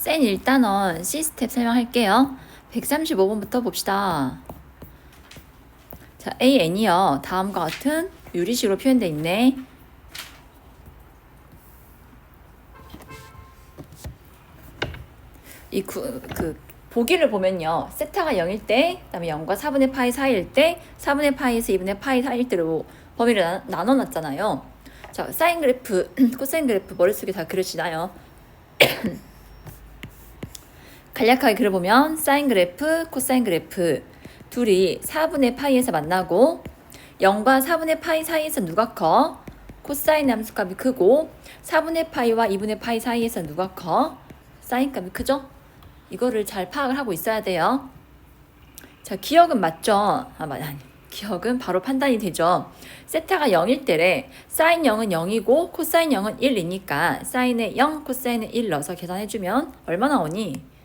센 1단원 C스텝 설명할게요. 135번부터 봅시다. 자, AN이요. 다음과 같은 유리식으로 표현되어 있네. 보기를 보면요. 세타가 0일 때, 그 다음에 0과 4분의 파이 사이일 때, 4분의 파이에서 2분의 파이 사이일 때로 범위를 나눠놨잖아요. 자, 사인 그래프, 코사인 그래프 머릿속에 다 그려지나요? 간략하게 그려보면 사인 그래프, 코사인 그래프 둘이 4분의 파이에서 만나고 0과 4분의 파이 사이에서 누가 커? 코사인 함수값이 크고 4분의 파이와 2분의 파이 사이에서 누가 커? 사인 값이 크죠? 이거를 잘 파악을 하고 있어야 돼요. 자, 기억은 맞죠? 아니, 기억은 바로 판단이 되죠. 세타가 0일 때래 사인 0은 0이고 코사인 0은 1이니까 사인에 0, 코사인에 1 넣어서 계산해주면 얼마 나오니?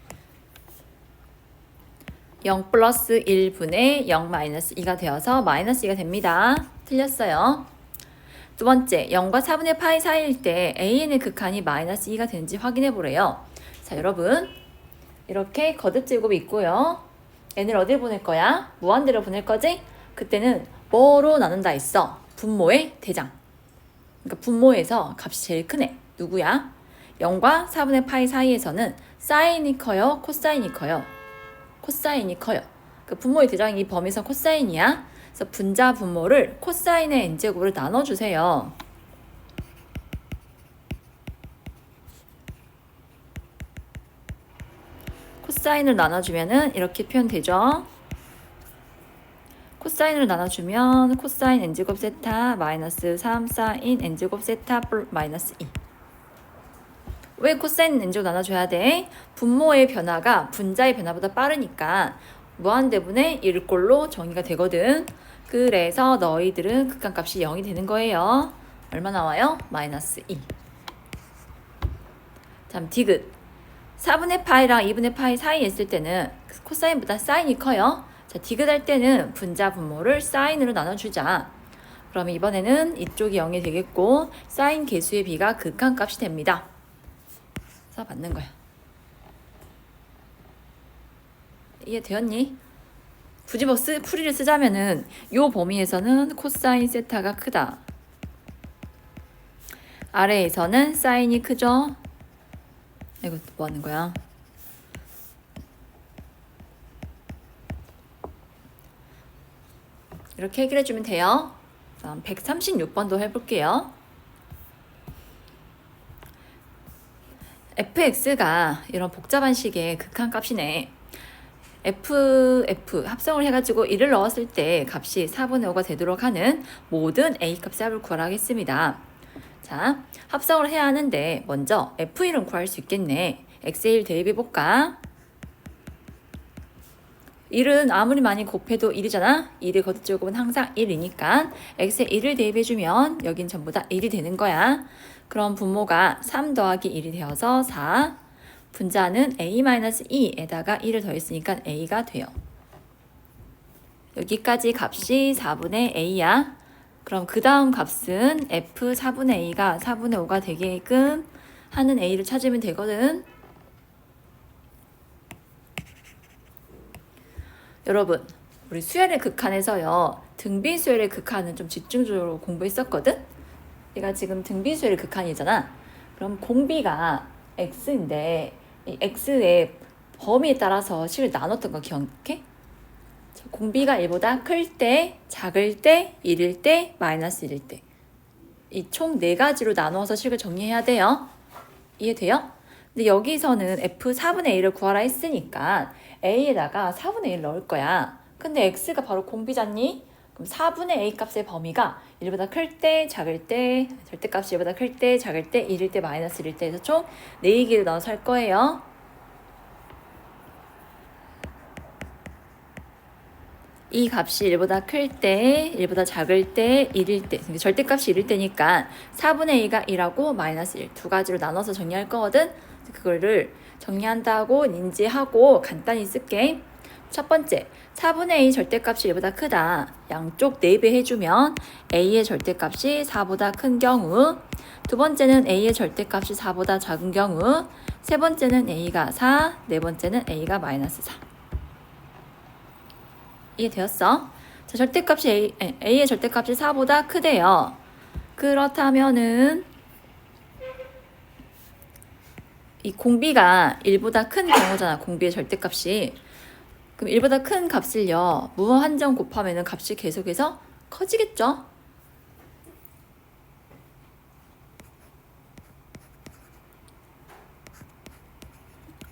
0 플러스 1분의 0 마이너스 2가 되어서 마이너스 2가 됩니다. 틀렸어요. 두 번째, 0과 4분의 파이 사이일 때 AN의 극한이 마이너스 2가 되는지 확인해 보래요. 자, 여러분 이렇게 거듭제곱이 있고요. n을 어디로 보낼 거야? 무한대로 보낼 거지? 그때는 뭐로 나눈다 했어? 분모의 대장. 그러니까 분모에서 값이 제일 크네. 누구야? 0과 4분의 파이 사이에서는 사인이 커요? 코사인이 커요? 코사인이 커요. 그 분모의 대장이 범위선 코사인이야. 그래서 분자 분모를 코사인의 n제곱으로 나눠주세요. 코사인을 나눠주면은 이렇게 표현되죠. 코사인을 나눠주면 코사인 n제곱 세타 마이너스 3 사인 n제곱 세타 마이너스 2. 왜 코사인 n제곱 나눠줘야 돼? 분모의 변화가 분자의 변화보다 빠르니까 무한대분의 1꼴로 정의가 되거든. 그래서 너희들은 극한값이 0이 되는 거예요. 얼마 나와요? 마이너스 2. 다음 디귿. 4분의 파이랑 2분의 파이 사이에 있을 때는 코사인보다 사인이 커요. 자, 디귿 할 때는 분자 분모를 사인으로 나눠주자. 그럼 이번에는 이쪽이 0이 되겠고 사인 계수의 비가 극한값이 됩니다. 그래서 받는 거야. 이해되었니? 굳이 뭐 풀이를 쓰자면은 요 범위에서는 코사인 세타가 크다. 아래에서는 사인이 크죠? 이거 뭐 하는 거야? 이렇게 해결해주면 돼요. 다음 136번도 해볼게요. fx가 이런 복잡한 식의 극한값이네. f 합성을 해가지고 1을 넣었을 때 값이 4분의 5가 되도록 하는 모든 a값의 합을 구하라 하겠습니다. 자, 합성을 해야 하는데 먼저 f1은 구할 수 있겠네. x의 1 대입해볼까? 1은 아무리 많이 곱해도 1이잖아. 1의 거듭제곱은 항상 1이니까 x에 1을 대입해주면 여긴 전부 다 1이 되는 거야. 그럼 분모가 3 더하기 1이 되어서 4. 분자는 a-2에다가 1을 더했으니까 a가 돼요. 여기까지 값이 4분의 a야. 그럼 그 다음 값은 f 4분의 a가 4분의 5가 되게끔 하는 a를 찾으면 되거든. 여러분, 우리 수열의 극한에서요. 등비수열의 극한은 좀 집중적으로 공부했었거든? 내가 지금 등비수열의 극한이잖아. 그럼 공비가 x인데 이 x의 범위에 따라서 식을 나눴던 거 기억해? 공비가 1보다 클 때, 작을 때, 1일 때, 마이너스 1일 때. 이 총 4가지로 나누어서 식을 정리해야 돼요. 이해돼요? 근데 여기서는 f 4분의 1을 구하라 했으니까 a에다가 4분의 1 넣을 거야. 근데 x가 바로 공비잖니? 그럼 4분의 a 값의 범위가 1보다 클 때, 작을 때, 절대값이 1보다 클 때, 작을 때, 1일 때, 마이너스 1일 때 해서 총 4개를 넣어서 할 거예요. 이 값이 1보다 클 때, 1보다 작을 때, 1일 때, 절대값이 1일 때니까 4분의 a가 1하고 마이너스 1 두 가지로 나눠서 정리할 거거든. 그거를 정리한다고 인지하고 간단히 쓸게. 첫 번째, 4분의 a 절대값이 1보다 크다. 양쪽 4배 해주면 a의 절대값이 4보다 큰 경우, 두 번째는 a의 절대값이 4보다 작은 경우, 세 번째는 a가 4, 네 번째는 a가 마이너스 4. 이해되었어? 자, 절대값이 a의 절대값이 4보다 크대요. 그렇다면은 이 공비가 1보다 큰 경우잖아. 공비의 절대값이. 그럼 1보다 큰 값을요, 무한정 곱하면 값이 계속해서 커지겠죠?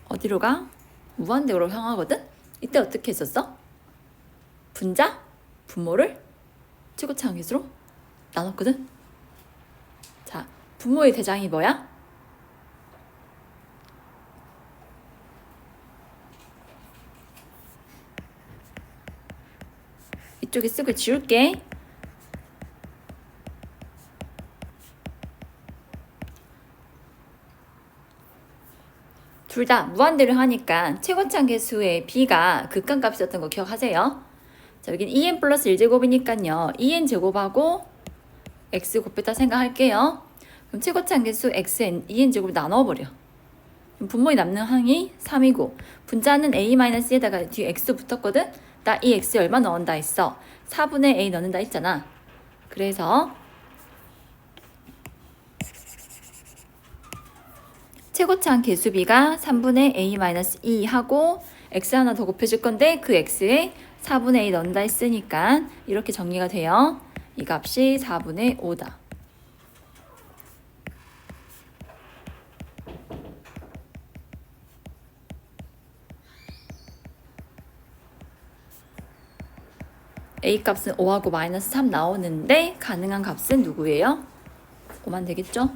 어디로 가? 무한대로 향하거든? 이때 어떻게 했었어? 분자? 분모를 최고차항계수로 나눴거든? 자, 분모의 대장이 뭐야? 이쪽에 쓰고 지울게. 둘 다 무한대로 하니까 최고차항계수의 b가 극한값이었던 거 기억하세요? 자, 여기는 2n 플러스 1제곱이니까요. 2n 제곱하고 x 곱했다 생각할게요. 그럼 최고차항계수 xn 2n 제곱을 나눠버려. 그럼 분모에 남는 항이 3이고 분자는 a-e에다가 뒤에 x 붙었거든? 나 이 x에 얼마 넣는다 했어? 4분의 a 넣는다 했잖아. 그래서 최고차항 계수비가 3분의 a-2 하고 x 하나 더 곱해줄 건데 그 x에 4분의 a 넣는다 했으니까 이렇게 정리가 돼요. 이 값이 4분의 5다. a 값은 5하고 마이너스 3 나오는데 가능한 값은 누구예요? 5만 되겠죠?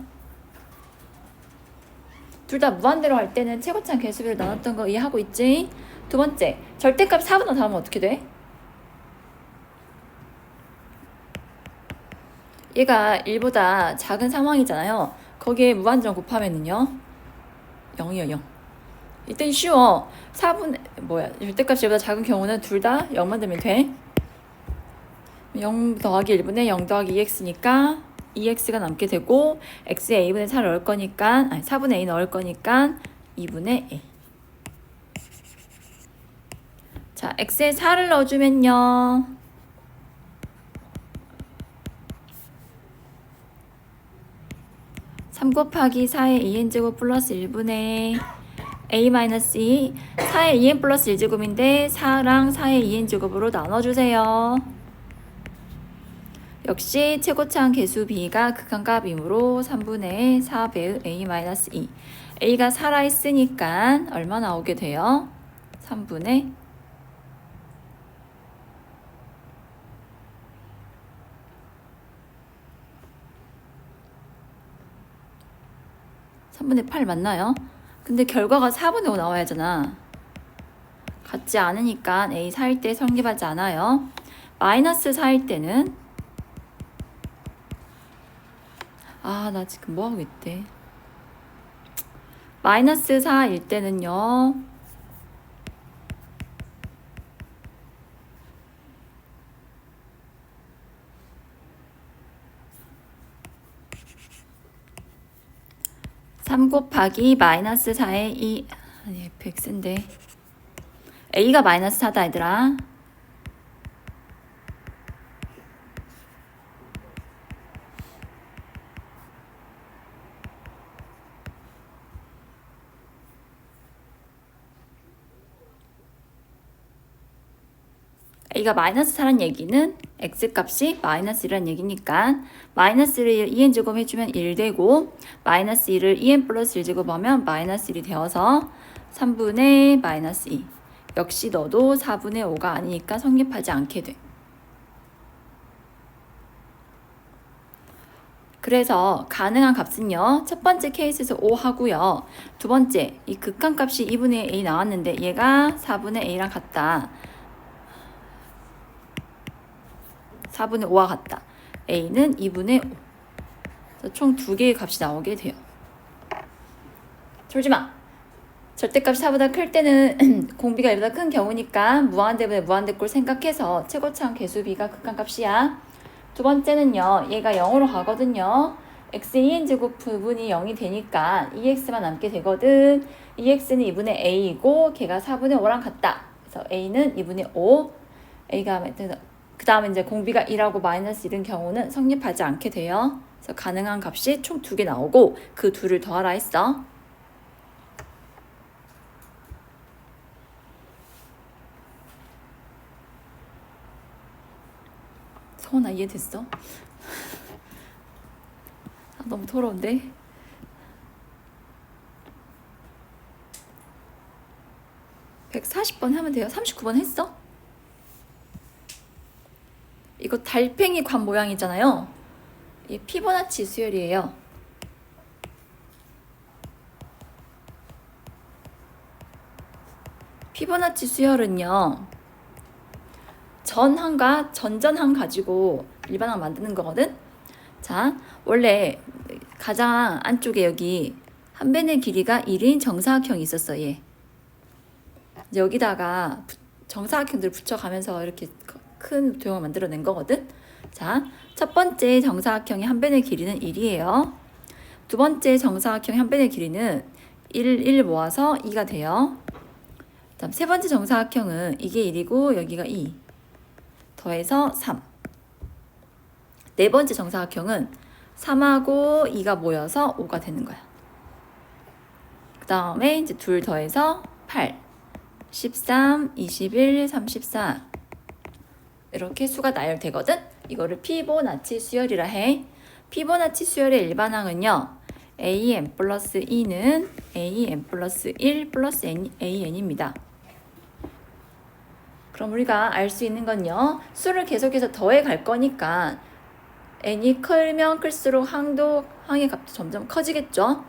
둘 다 무한대로 할 때는 최고차항 계수비를 나눴던 거 이해하고 있지? 두 번째, 절대값 4보다 작으면 어떻게 돼? 얘가 1보다 작은 상황이잖아요. 거기에 무한정 곱하면은요 0이요 0. 이땐 쉬워. 4분의 절대값이 1보다 작은 경우는 둘 다 0만 되면 돼. 0 더하기 1분의 0 더하기 2x니까 2x가 남게 되고 x에 a분의 4를 넣을 거니까 4분의 a 넣을 거니까 2분의 a. 자, x에 4를 넣어주면요 3 곱하기 4의 2n제곱 플러스 1분의 a-2 4의 2n 플러스 1제곱인데 4랑 4의 2n제곱으로 나눠주세요. 역시 최고차항 계수 b가 극한값이므로 3분의 4배의 a-2 a가 살아있으니까 얼마 나오게 돼요? 3분의 8 맞나요? 근데 결과가 4분의 5 나와야 하잖아. 같지 않으니까 a 4일 때 성립하지 않아요. 마이너스 4일 때는 나 지금 뭐하고 있대? 마이너스 4일 때는요 3 곱하기 마이너스 4의 2 아니 fx인데 a가 마이너스 4다 얘들아. a가 마이너스 4란 얘기는 x값이 마이너스 1이란 얘기니까 마이너스를 2n제곱 해주면 1 되고 마이너스 1을 2n 플러스 1제곱 하면 마이너스 1이 되어서 3분의 마이너스 2. 역시 너도 4분의 5가 아니니까 성립하지 않게 돼. 그래서 가능한 값은요. 첫 번째 케이스에서 5 하고요. 두 번째, 이 극한값이 2분의 a 나왔는데 얘가 4분의 a랑 같다. 4분의 5와 같다. a는 2분의 5. 총 두 개의 값이 나오게 돼요. 졸지 마. 절대값이 4보다 클 때는 공비가 1보다 큰 경우니까 무한대분의 무한대꼴 생각해서 최고차항 개수비가 극한값이야. 두 번째는요. 얘가 0으로 가거든요. x 2n제곱 부분이 0이 되니까 2x만 남게 되거든. 2x는 2분의 a이고 걔가 4분의 5랑 같다. 그래서 a는 2분의 5. a가 그 다음에 이제 공비가 1하고 마이너스 1인 경우는 성립하지 않게 돼요. 그래서 가능한 값이 총 2개 나오고 그 둘을 더하라 했어. 서원아 이해됐어? 아, 너무 더러운데? (140번) 하면 돼요. 39번 했어? 이거 달팽이 관 모양이잖아요. 이게 피보나치 수열이에요. 피보나치 수열은요. 전항과 전전항 가지고 일반항 만드는 거거든. 자, 원래 가장 안쪽에 여기 한 변의 길이가 1인 정사각형이 있었어. 얘. 이제 여기다가 정사각형들을 붙여가면서 이렇게 큰 도형을 만들어낸 거거든. 자, 첫 번째 정사각형의 한 변의 길이는 1이에요. 두 번째 정사각형의 한 변의 길이는 1 모아서 2가 돼요. 다음 세 번째 정사각형은 이게 1이고 여기가 2 더해서 3. 네 번째 정사각형은 3하고 2가 모여서 5가 되는 거야. 그 다음에 이제 둘 더해서 8, 13, 21, 34 이렇게 수가 나열되거든. 이거를 피보나치 수열이라 해. 피보나치 수열의 일반항은요. an 플러스 2는 an 플러스 1 플러스 an입니다. 그럼 우리가 알 수 있는 건요. 수를 계속해서 더해 갈 거니까 n이 크면 클수록 항의 값도 점점 커지겠죠.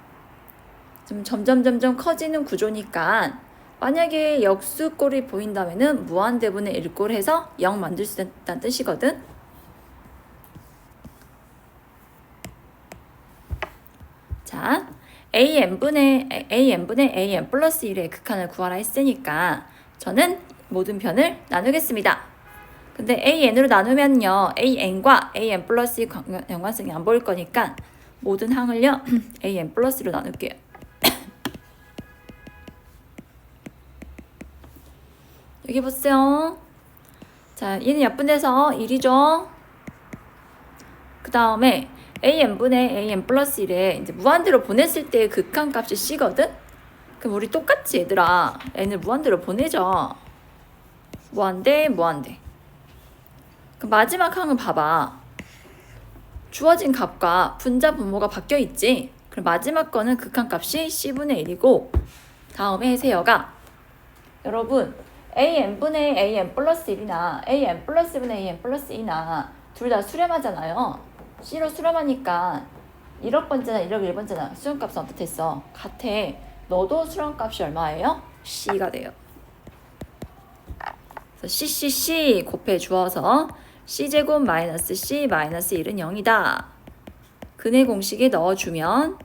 좀 점점 커지는 구조니까 만약에 역수꼴이 보인다면은 무한대분의 1꼴 해서 0 만들 수 있다는 뜻이거든. 자, an분의 an 플러스 1의 극한을 구하라 했으니까 저는 모든 편을 나누겠습니다. 근데 an으로 나누면요. an과 an 플러스 연관성이 안 보일 거니까 모든 항을요. an 플러스로 나눌게요. 여기 보세요. 자, 얘는 약분돼서 1이죠. 그 다음에 an분의 an 플러스 1에 이제 무한대로 보냈을 때의 극한값이 c거든? 그럼 우리 똑같이 얘들아 n을 무한대로 보내죠. 무한대. 그럼 마지막 항은 봐봐. 주어진 값과 분자 분모가 바뀌어 있지. 그럼 마지막 거는 극한값이 c분의 1이고 다음에 세요가 여러분 an분의 an 플러스 1이나 an 플러스 분의 an 플러스 2나 둘 다 수렴하잖아요. c로 수렴하니까 1억 번째나 1억 1번째나 수렴값은 어떻겠어? 같아. 너도 수렴값이 얼마예요? c가 돼요. 그래서 c 곱해 주어서 c제곱 마이너스 c 마이너스 1은 0이다. 근의 공식에 넣어주면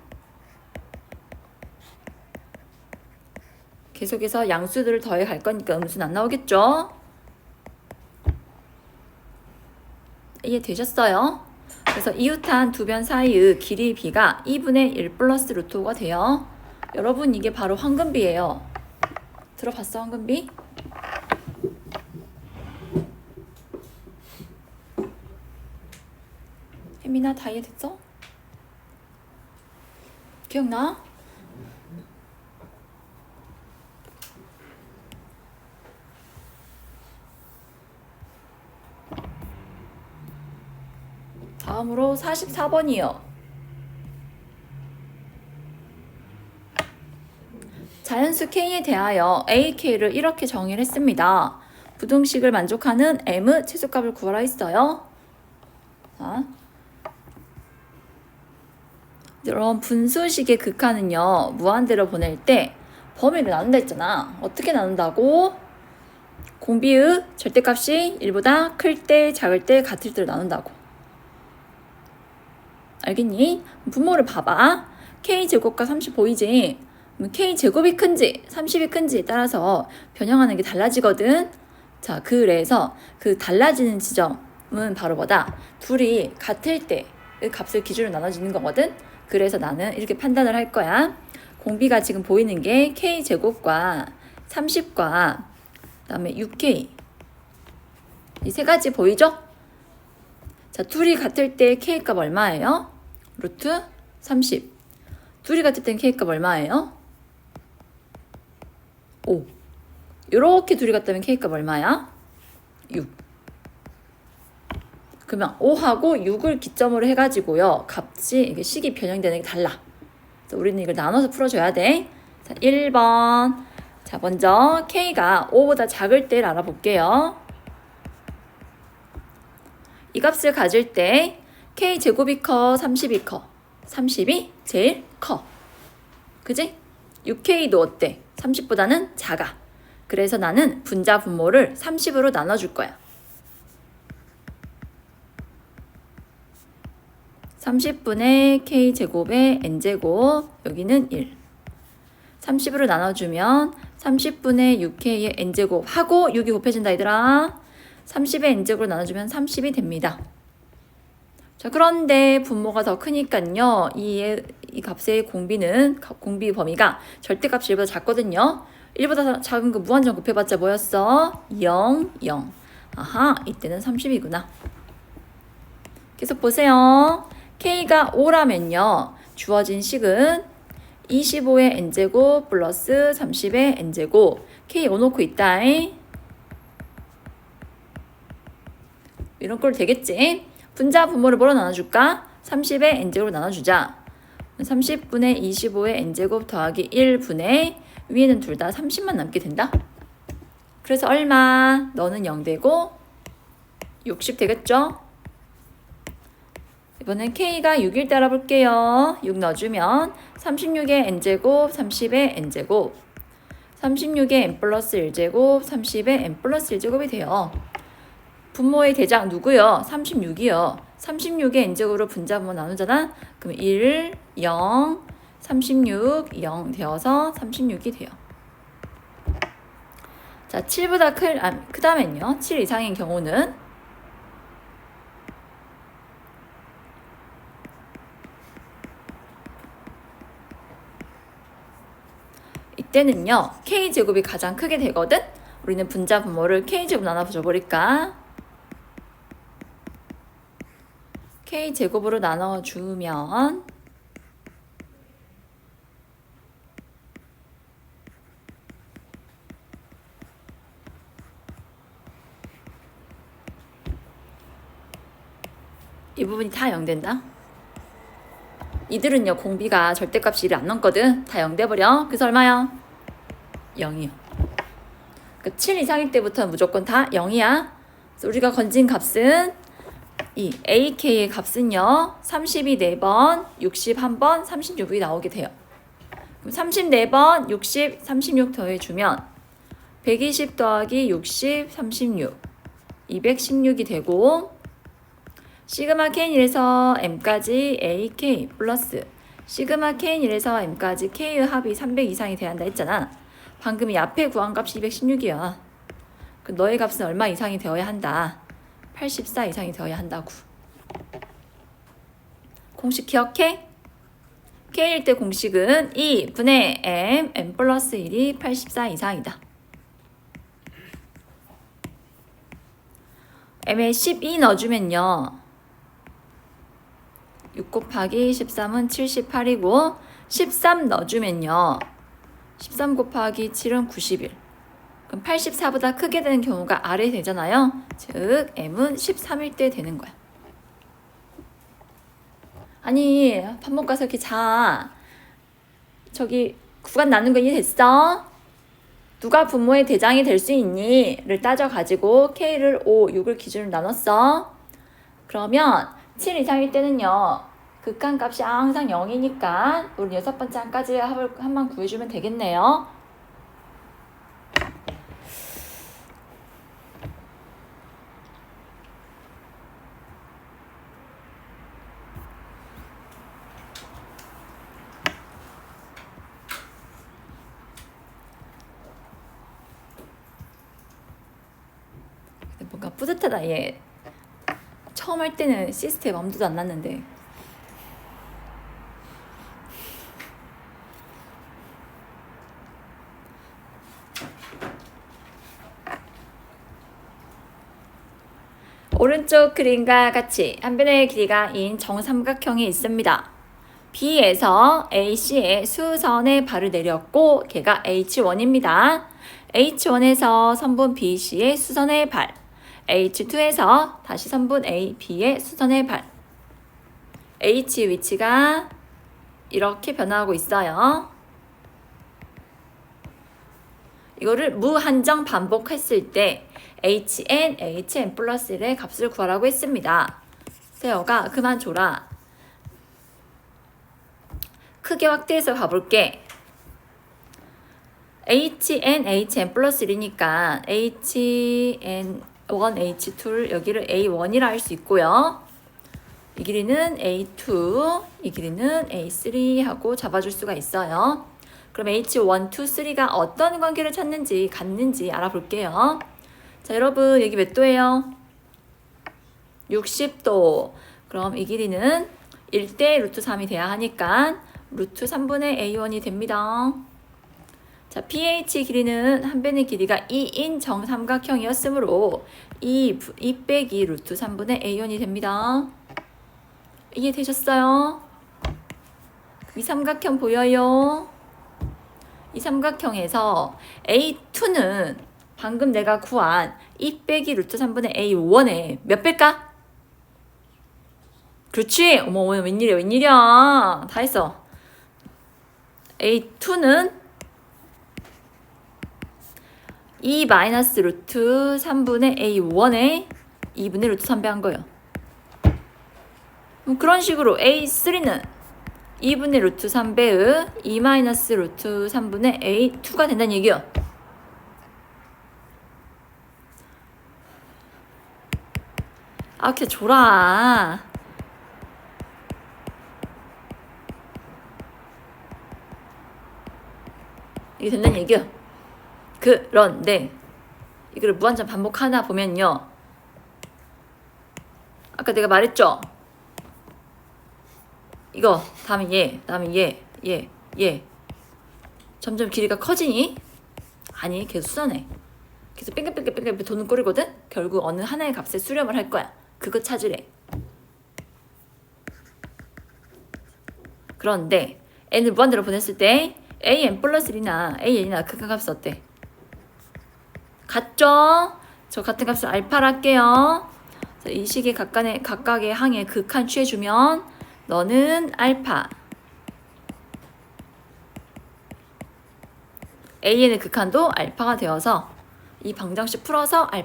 계속해서 양수들을 더해 갈 거니까 음수는 안 나오겠죠? 이해되셨어요? 그래서 이웃한 두 변 사이의 길이 b가 2분의 1 플러스 루트 5가 돼요. 여러분 이게 바로 황금비예요. 들어봤어 황금비? 혜민아 다 이해됐어? 기억나? 다음으로 44번이요. 자연수 K에 대하여 AK를 이렇게 정의를 했습니다. 부등식을 만족하는 M의 최소값을 구하라 했어요. 자, 이런 분수식의 극한은요. 무한대로 보낼 때 범위를 나눈다 했잖아. 어떻게 나눈다고? 공비의 절대값이 1보다 클 때, 작을 때, 같을 때로 나눈다고. 알겠니? 분모를 봐봐. K제곱과 30 보이지? K제곱이 큰지 30이 큰지에 따라서 변형하는 게 달라지거든. 자, 그래서 그 달라지는 지점은 바로 뭐다? 둘이 같을 때 그 값을 기준으로 나눠지는 거거든. 그래서 나는 이렇게 판단을 할 거야. 공비가 지금 보이는 게 K제곱과 30과 그다음에 6K 이 세 가지 보이죠? 자, 둘이 같을 때 K값 얼마예요? 루트 30. 둘이 같을 땐 K값 얼마예요? 5. 이렇게 둘이 같다면 K값 얼마야? 6. 그러면 5하고 6을 기점으로 해가지고요. 값이 이게 식이 변형되는 게 달라. 그래서 우리는 이걸 나눠서 풀어줘야 돼. 자, 1번. 자, 먼저 K가 5보다 작을 때를 알아볼게요. 이 값을 가질 때 K제곱이 커, 30이 커? 30이 제일 커. 그지? 6K도 어때? 30보다는 작아. 그래서 나는 분자 분모를 30으로 나눠줄 거야. 30분의 K제곱의 N제곱, 여기는 1. 30으로 나눠주면 30분의 6K의 N제곱 하고 6이 곱해진다 얘들아. 30의 N제곱으로 나눠주면 30이 됩니다. 자, 그런데 분모가 더 크니까요. 이 값의 공비 범위가 절대값이 1보다 작거든요. 1보다 작은 거 무한정 곱해봤자 뭐였어? 0, 0. 아하, 이때는 30이구나. 계속 보세요. K가 5라면요. 주어진 식은 25의 N제곱 플러스 30의 N제곱. K 5 놓고 있다. 이런 꼴 되겠지? 분자 분모를 뭐로 나눠줄까? 30의 N제곱으로 나눠주자. 30분의 25의 N제곱 더하기 1분의 위에는 둘 다 30만 남게 된다. 그래서 얼마? 너는 0 되고 60 되겠죠? 이번엔 K가 6일 때 알아볼게요. 6 넣어주면 36의 N제곱, 30의 N제곱, 36의 N 플러스 1제곱, 30의 N 플러스 1제곱이 돼요. 분모의 대장 누구요? 36이요. 36의 N제곱으로 분자 분모 나누잖아. 그럼 1, 0, 36, 0 되어서 36이 돼요. 자, 7보다 크다면요. 7 이상인 경우는 이때는요. K제곱이 가장 크게 되거든. 우리는 분자 분모를 K제곱 나눠줘 버릴까? K제곱으로 나눠주면 이 부분이 다 0 된다. 이들은요, 공비가 절대값이 1이 안 넘거든. 다 0 돼버려. 그래서 얼마야? 0이요. 그 7 이상일 때부터는 무조건 다 0이야. 그래서 우리가 건진 값은 이 AK의 값은요, 32 4번, 60 1번, 36이 나오게 돼요. 그럼 34번, 60, 36 더해주면 120 더하기 60, 36, 216이 되고, 시그마 K1에서 M까지 AK 플러스 시그마 K1에서 M까지 K의 합이 300 이상이 돼야 한다 했잖아. 방금 이 앞에 구한 값이 216이야. 그 너의 값은 얼마 이상이 되어야 한다? 84 이상이 되어야 한다고. 공식 기억해? K일 때 공식은 2분의 M, M 플러스 1이 84 이상이다. M에 12 넣어주면요. 6 곱하기 13은 78이고 13 넣어주면요. 13 곱하기 7은 91. 그럼 84보다 크게 되는 경우가 아래 되잖아요. 즉 M은 13일 때 되는 거야. 아니 밥 먹고 가서 이렇게 자. 저기 구간 나눈 거 이해됐어? 누가 분모의 대장이 될 수 있니? 를 따져가지고 K를 5, 6을 기준으로 나눴어. 그러면 7 이상일 때는요. 극한값이 항상 0이니까 우리 6번째 한까지 합을 한번 구해주면 되겠네요. 뿌듯하다 얘. 처음 할 때는 시스템 엄두도 안 났는데. 오른쪽 그림과 같이 한 변의 길이가 인 정삼각형이 있습니다. B에서 AC의 수선의 발을 내렸고 걔가 H1입니다. H1에서 선분 BC의 수선의 발, H2에서 다시 선분 A, B의 수선의 발. H 위치가 이렇게 변화하고 있어요. 이거를 무한정 반복했을 때 HN, HN 플러스 1의 값을 구하라고 했습니다. 세어가 그만 줘라. 크게 확대해서 가볼게. HN, HN 플러스 1이니까 HN1, H2를 여기를 A1이라 할 수 있고요. 이 길이는 A2, 이 길이는 A3 하고 잡아줄 수가 있어요. 그럼 H1, 2, 3가 어떤 관계를 찾는지, 갖는지 알아볼게요. 자, 여러분 여기 몇 도예요? 60도. 그럼 이 길이는 1대 루트 3이 돼야 하니까 루트 3분의 A1이 됩니다. 자, pH 길이는 한 변의 길이가 2인 정삼각형이었으므로 2 빼기 루트 3분의 A1이 됩니다. 이해되셨어요? 이 삼각형 보여요? 이 삼각형에서 A2는 방금 내가 구한 2 빼기 루트 3분의 A1에 몇 배일까? 그렇지! 어머, 웬일이야, 웬일이야. 다 했어. A2는 2 마이너스 루트 3분의 A1에 2분의 루트 3배 한 거예요. 그런 식으로 A3는 2분의 루트 3배의 2 마이너스 루트 3분의 A2가 된다는 얘기요. 아, 이렇게 줘라. 이게 된다는 얘기요. 그런데 이거를 무한정 반복하나 보면요. 아까 내가 말했죠? 이거 다음에 얘, 다음에 얘 점점 길이가 커지니? 아니, 계속 수선해. 계속 뺑글뺑글 도는 꼴이거든? 결국 어느 하나의 값에 수렴을 할 거야. 그거 찾으래. 그런데 n을 무한대로 보냈을 때 an 플러스 1이나 an이나 그 값은 어때? 같죠? 저 같은 값을 알파를 할게요. 자, 이 식의 각각의 항의 극한 취해주면 너는 알파, an의 극한도 알파가 되어서 이 방정식 풀어서 알파